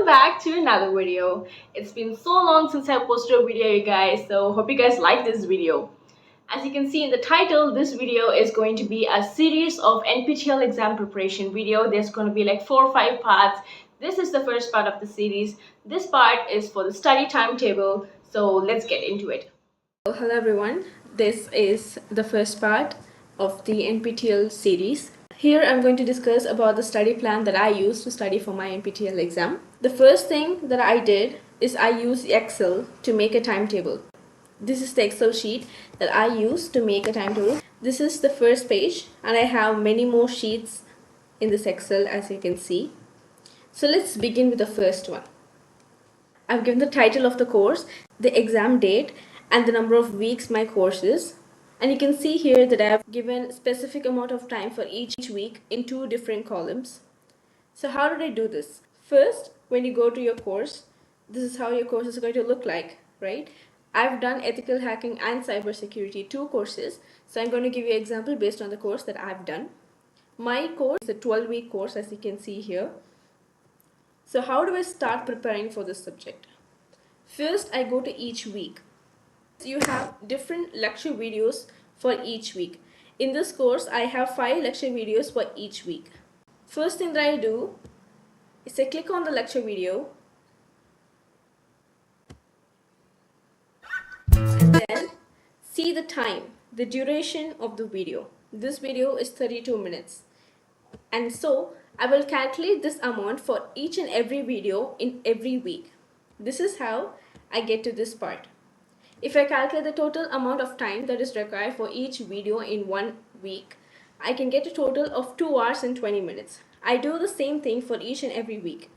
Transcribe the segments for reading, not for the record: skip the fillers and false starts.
back to another video. It's been so long since I posted a video, you guys, so hope you guys like this video. As you can see in the title, this video is going to be a series of NPTEL exam preparation video. There's going to be like 4 or 5 parts. This is the first part of the series. This part is for the study timetable, so let's get into it. Hello everyone, this is the first part of the NPTEL series. Here I'm going to discuss about the study plan that I used to study for my NPTEL exam. The first thing that I did is I used Excel to make a timetable. This is the Excel sheet that I used to make a timetable. This is the first page and I have many more sheets in this Excel, as you can see. So let's begin with the first one. I've given the title of the course, the exam date, and the number of weeks my course is. And you can see here that I've given specific amount of time for each week in 2 different columns. So how did I do this? First, when you go to your course, this is how your course is going to look like, right? I've done ethical hacking and cybersecurity 2 courses. So I'm going to give you an example based on the course that I've done. My course is a 12-week course, as you can see here. So how do I start preparing for this subject? First, I go to each week. You have different lecture videos for each week. In this course, I have 5 lecture videos for each week. First thing that I do is I click on the lecture video and then see the time, the duration of the video. This video is 32 minutes. And so I will calculate this amount for each and every video in every week. This is how I get to this part. If I calculate the total amount of time that is required for each video in 1 week, I can get a total of 2 hours and 20 minutes. I do the same thing for each and every week.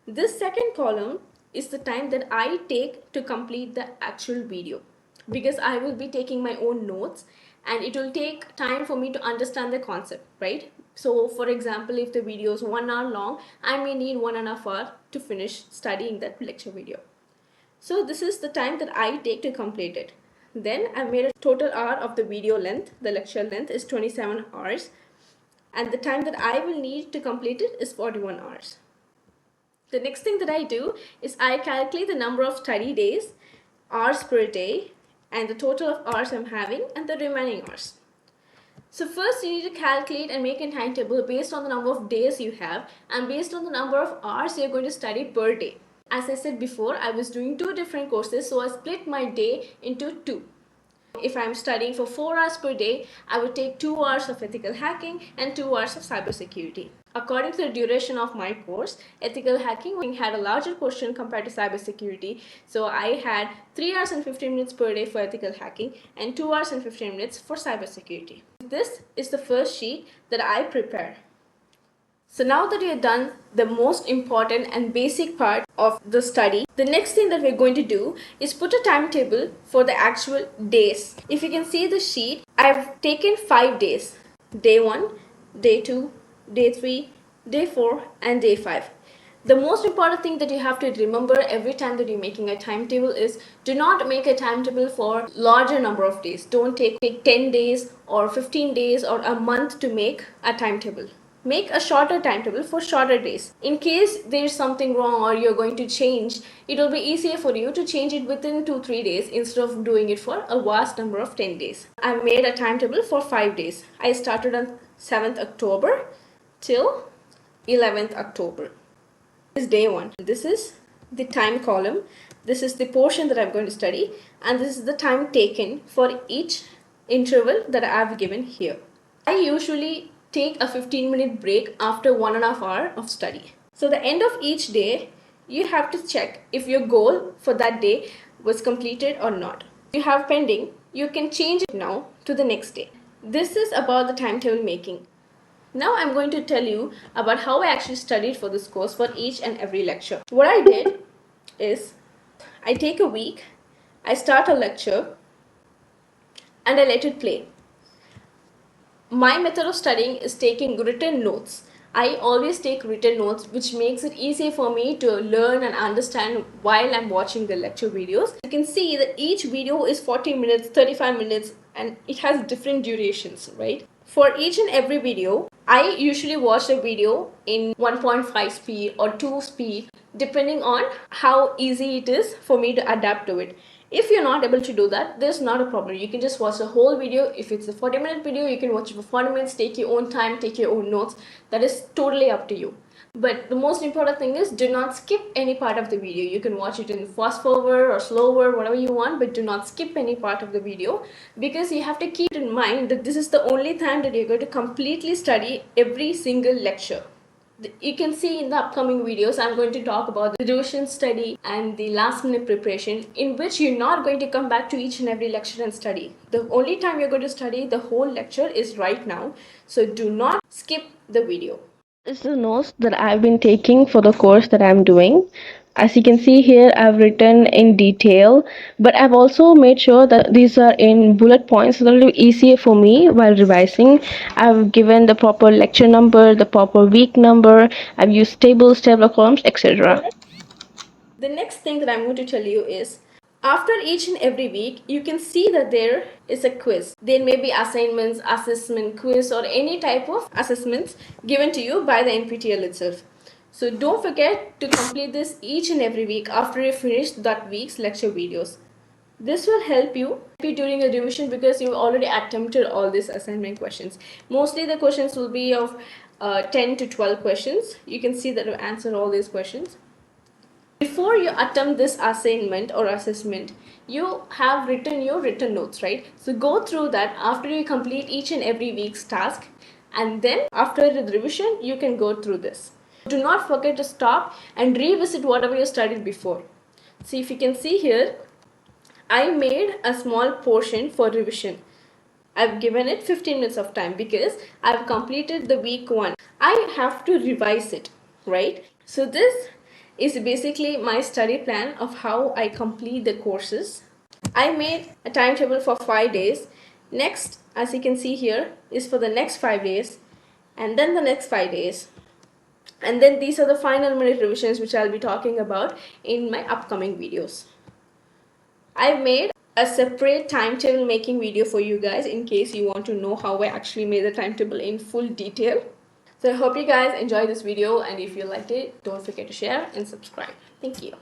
This second column is the time that I take to complete the actual video, because I will be taking my own notes and it will take time for me to understand the concept, right? So for example, if the video is 1 hour long, I may need 1.5 hours to finish studying that lecture video. So this is the time that I take to complete it. Then I've made a total hour of the video length. The lecture length is 27 hours. And the time that I will need to complete it is 41 hours. The next thing that I do is I calculate the number of study days, hours per day, and the total of hours I'm having and the remaining hours. So first you need to calculate and make a timetable based on the number of days you have and based on the number of hours you're going to study per day. As I said before, I was doing 2 different courses, so I split my day into 2. If I'm studying for 4 hours per day, I would take 2 hours of ethical hacking and 2 hours of cybersecurity. According to the duration of my course, ethical hacking had a larger portion compared to cybersecurity, so I had 3 hours and 15 minutes per day for ethical hacking and 2 hours and 15 minutes for cybersecurity. This is the first sheet that I prepared. So now that we have done the most important and basic part of the study, the next thing that we're going to do is put a timetable for the actual days. If you can see the sheet, I've taken 5 days. Day 1, day 2, day 3, day 4 and day 5. The most important thing that you have to remember every time that you're making a timetable is do not make a timetable for larger number of days. Don't take 10 days or 15 days or a month to make a timetable. Make a shorter timetable for shorter days. In case there's something wrong or you're going to change, it will be easier for you to change it within 2-3 days instead of doing it for a vast number of 10 days. I made a timetable for 5 days. I started on 7th October till 11th October. This is day 1. This is the time column. This is the portion that I'm going to study, and this is the time taken for each interval that I've given here. I usually take a 15-minute break after 1.5 hours of study. So the end of each day, you have to check if your goal for that day was completed or not. If you have pending, you can change it now to the next day. This is about the timetable making. Now I'm going to tell you about how I actually studied for this course for each and every lecture. What I did is I take a week, I start a lecture, and I let it play. My method of studying is taking written notes. I always take written notes, which makes it easier for me to learn and understand while I'm watching the lecture videos. You can see that each video is 40 minutes, 35 minutes, and it has different durations, right? For each and every video, I usually watch the video in 1.5 speed or 2 speed. depending on how easy it is for me to adapt to it. If you're not able to do that, there's not a problem. You can just watch the whole video. If it's a 40-minute video, you can watch it for 40 minutes, take your own time, take your own notes. That is totally up to you. But the most important thing is, do not skip any part of the video. You can watch it in fast forward or slower, whatever you want, but do not skip any part of the video, because you have to keep in mind that this is the only time that you're going to completely study every single lecture. You can see in the upcoming videos, I'm going to talk about the revision study and the last minute preparation, in which you're not going to come back to each and every lecture and study. The only time you're going to study the whole lecture is right now. So do not skip the video. This is the notes that I've been taking for the course that I'm doing. As you can see here, I've written in detail, but I've also made sure that these are in bullet points so that it'll be easier for me while revising. I've given the proper lecture number, the proper week number, I've used tables, table columns, etc. The next thing that I'm going to tell you is, after each and every week, you can see that there is a quiz. There may be assignments, assessment, quiz, or any type of assessments given to you by the NPTEL itself. So don't forget to complete this each and every week after you finish that week's lecture videos. This will help you during a revision, because you've already attempted all these assignment questions. Mostly the questions will be of 10 to 12 questions. You can see that I've answered all these questions. Before you attempt this assignment or assessment, you have written your written notes, right? So go through that after you complete each and every week's task, and then after the revision, you can go through this. Do not forget to stop and revisit whatever you studied before. See, if you can see here, I made a small portion for revision. I've given it 15 minutes of time because I've completed the week 1. I have to revise it, right? So this is basically my study plan of how I complete the courses. I made a timetable for 5 days. Next, as you can see here, is for the next 5 days, and then the next 5 days. And then these are the final minute revisions, which I'll be talking about in my upcoming videos. I've made a separate timetable making video for you guys in case you want to know how I actually made the timetable in full detail. So I hope you guys enjoyed this video, and if you liked it, don't forget to share and subscribe. Thank you.